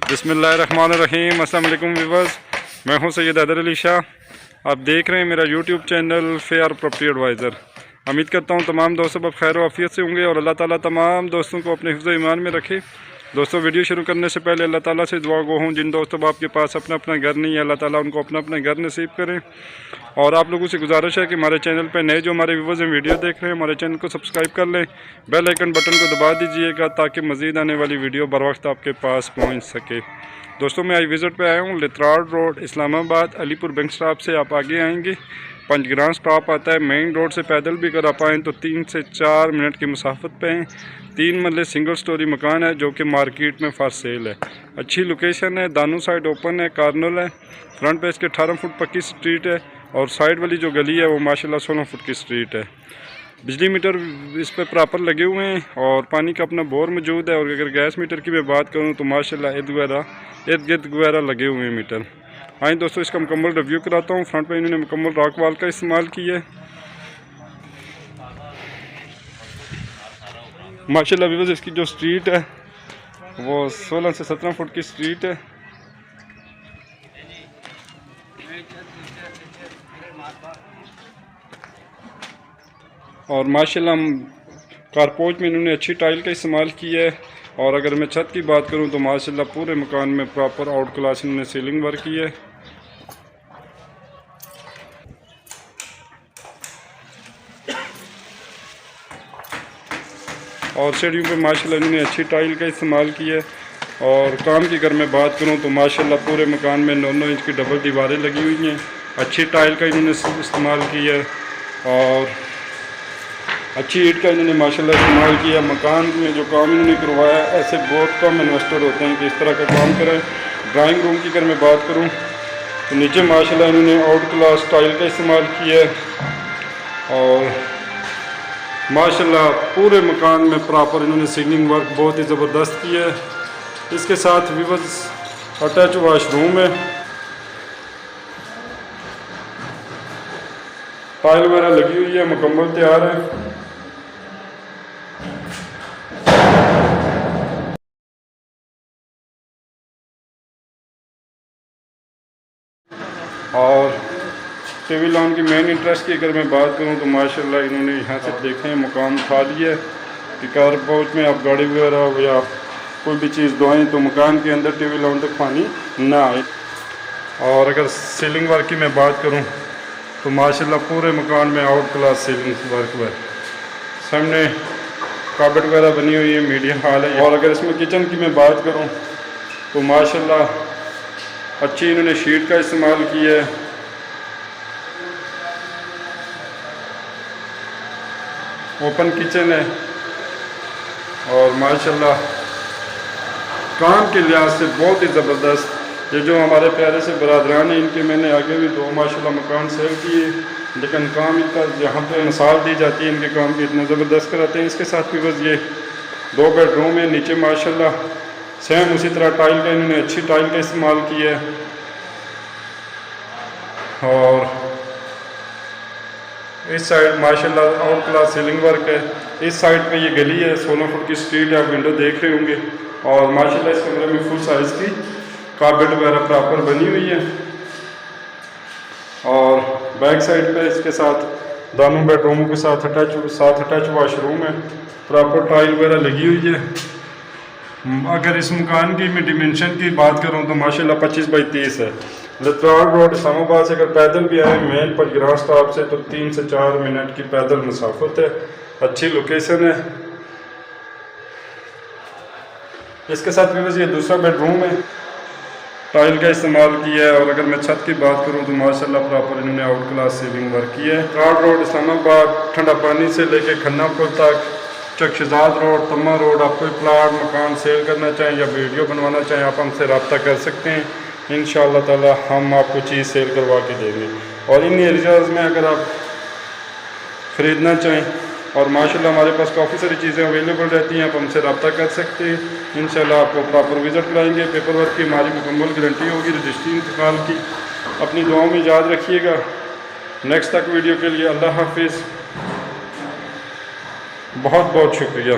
बिस्मिल्लाहिर्रहमानिर्रहीम। अस्सलाम वालेकुम व्यूअर्स, मैं हूं सैयद हैदर अली शाह। आप देख रहे हैं मेरा YouTube channel Fair Property Advisor. उम्मीद करता हूं तमाम दोस्तों अब खैर आफियत से होंगे और अल्लाह ताला तमाम दोस्तों को अपने हिफ्ज़ ईमान में रखे। दोस्तों, वीडियो शुरू करने से पहले अल्लाह ताला से दुआ गो हूँ जिन दोस्तों आपके पास अपना अपना घर नहीं है, अल्लाह ताला उनको अपना अपना घर नसीब करें। और आप लोगों से गुजारिश है कि हमारे चैनल पर नए जो हमारे व्यूअर्स हैं वीडियो देख रहे हैं, हमारे चैनल को सब्सक्राइब कर लें, बेल आइकन बटन को दबा दीजिएगा ताकि मज़ीद आने वाली वीडियो बर वक्त आपके पास पहुँच सके। दोस्तों, मैं आज विज़िट पे आया हूँ Lehtrar road, Islamabad, Alipur bank stop से आप आगे आएंगे, पंचग्राम स्टॉप आता है। मेन रोड से पैदल भी अगर आप आएँ तो 3 से 4 मिनट की मुसाफत पे हैं। 3 मरले सिंगल स्टोरी मकान है जो कि मार्केट में फॉर सेल है। अच्छी लोकेशन है, दानों साइड ओपन है, कार्नल है। फ्रंट पे इसके 18 फुट पक्की स्ट्रीट है और साइड वाली जो गली है वो माशाल्लाह 16 फुट की स्ट्रीट है। बिजली मीटर इस पर प्रॉपर लगे हुए हैं और पानी का अपना बोर मौजूद है। और अगर गैस मीटर की मैं बात करूं तो माशाल्लाह इर्द गिर्द वगैरह लगे हुए हैं मीटर। आइए दोस्तों, इसका मुकम्मल रिव्यू कराता हूं। फ्रंट पे इन्होंने मुकम्मल रॉक वाल का इस्तेमाल किया है। माशाल्लाह व्यूअर्स, इसकी जो स्ट्रीट है वो 16 से 17 फुट की स्ट्रीट है। और माशाल्लाह कारपोच में इन्होंने अच्छी टाइल का इस्तेमाल किया है। और अगर मैं छत की बात करूं तो माशाल्लाह पूरे मकान में प्रॉपर आउट क्लास इन्होंने सीलिंग वर्क किया है। और सीढ़ियों पे माशाल्लाह इन्होंने अच्छी टाइल का इस्तेमाल किया है। और काम की अगर मैं बात करूं तो माशाल्लाह पूरे मकान में 9-9 इंच की डबल दीवारें लगी हुई हैं। अच्छी टाइल का इन्होंने इस्तेमाल किया है और अच्छी ईंट का इन्होंने माशाल्लाह इस्तेमाल किया। मकान में जो काम इन्होंने करवाया, ऐसे बहुत कम इन्वेस्टर होते हैं कि इस तरह का काम करें। ड्राइंग रूम की अगर मैं बात करूं तो नीचे माशाल्लाह इन्होंने आउट क्लास टाइल का इस्तेमाल किया है। और माशाल्लाह पूरे मकान में प्रॉपर इन्होंने सीलिंग वर्क बहुत ही ज़बरदस्त किया है। इसके साथ व्यूअर्स अटैच वाशरूम है, टाइल वगैरह लगी हुई है, मुकम्मल तैयार है। और टीवी लॉन की मेन इंटरेस्ट की अगर मैं बात करूं तो माशाल्लाह इन्होंने यहाँ से देखें मुकाम उठा लिया है कि कार पोच में आप गाड़ी वगैरह या कोई भी चीज़ धोएं तो मकान के अंदर टीवी लॉन तक पानी ना आए। और अगर सीलिंग वर्क की मैं बात करूं तो माशाल्लाह पूरे मकान में आउट क्लास सीलिंग वर्क है। सामने कार्पेट वगैरह बनी हुई है, मीडियम हॉल है। और अगर इसमें किचन की मैं बात करूँ तो माशाल्लाह अच्छी इन्होंने शीट का इस्तेमाल किया है। ओपन किचन है और माशाल्लाह काम के लिहाज से बहुत ही ज़बरदस्त। ये जो हमारे प्यारे से बरादरान हैं, इनके मैंने आगे भी 2 माशाल्लाह मकान सेल किए, लेकिन काम इनका जहाँ पे मिसाल दी जाती है इनके काम की इतना ज़बरदस्त कराते हैं। इसके साथ भी बस ये 2 बेडरूम है। नीचे माशाल्लाह सेम उसी तरह टाइल का इन्होंने अच्छी टाइल का इस्तेमाल किया है। और इस साइड माशाल्लाह आउट क्लास सीलिंग वर्क है। इस साइड पे ये गली है, 16 फुट की स्ट्रीट है, आप विंडो देख रहे होंगे। और माशाल्लाह इस कमरे में फुल साइज़ की कार्पेट वगैरह प्रॉपर बनी हुई है। और बैक साइड पे इसके साथ दोनों बेडरूमों के साथ अटैच वाशरूम है, प्रॉपर टाइल वगैरह लगी हुई है। अगर इस मकान की मैं डिमेंशन की बात करूं तो माशाल्लाह 25 बाई 30 है। लित्राड़ रोड इस्लामाबाद से अगर पैदल भी आए मेन पंचग्राम स्टॉप से तो 3 से 4 मिनट की पैदल मुसाफत है। अच्छी लोकेशन है। इसके साथ भी ये दूसरा बेडरूम है, टाइल का इस्तेमाल किया है। और अगर मैं छत की बात करूं तो माशाल्लाह प्रॉपर इन्होंने आउट क्लास सीलिंग वर्क किया है। लित्राड़ रोड इस्लामाबाद, ठंडा पानी से लेके खन्ना पुल तक, चकशदाद रोड, तम्मा रोड, आप कोई प्लाट मकान सेल करना चाहें या वीडियो बनवाना चाहें आप हमसे रब्ता कर सकते हैं। इंशाअल्लाह ताला हम आपको चीज़ सेल करवा के देंगे। और इन एरियाज़ में अगर आप ख़रीदना चाहें और माशाल्लाह हमारे पास काफ़ी सारी चीज़ें अवेलेबल रहती हैं, आप हमसे रब्ता कर सकते हैं। इंशाअल्लाह आपको प्रॉपर विज़िट कराएंगे। पेपर वर्क की हमारी मुकम्मल गारंटी होगी, रजिस्ट्री इंतकाल की। अपनी दुआओं में याद रखिएगा। नेक्स्ट तक वीडियो के लिए अल्लाह हाफिज़। बहुत बहुत शुक्रिया।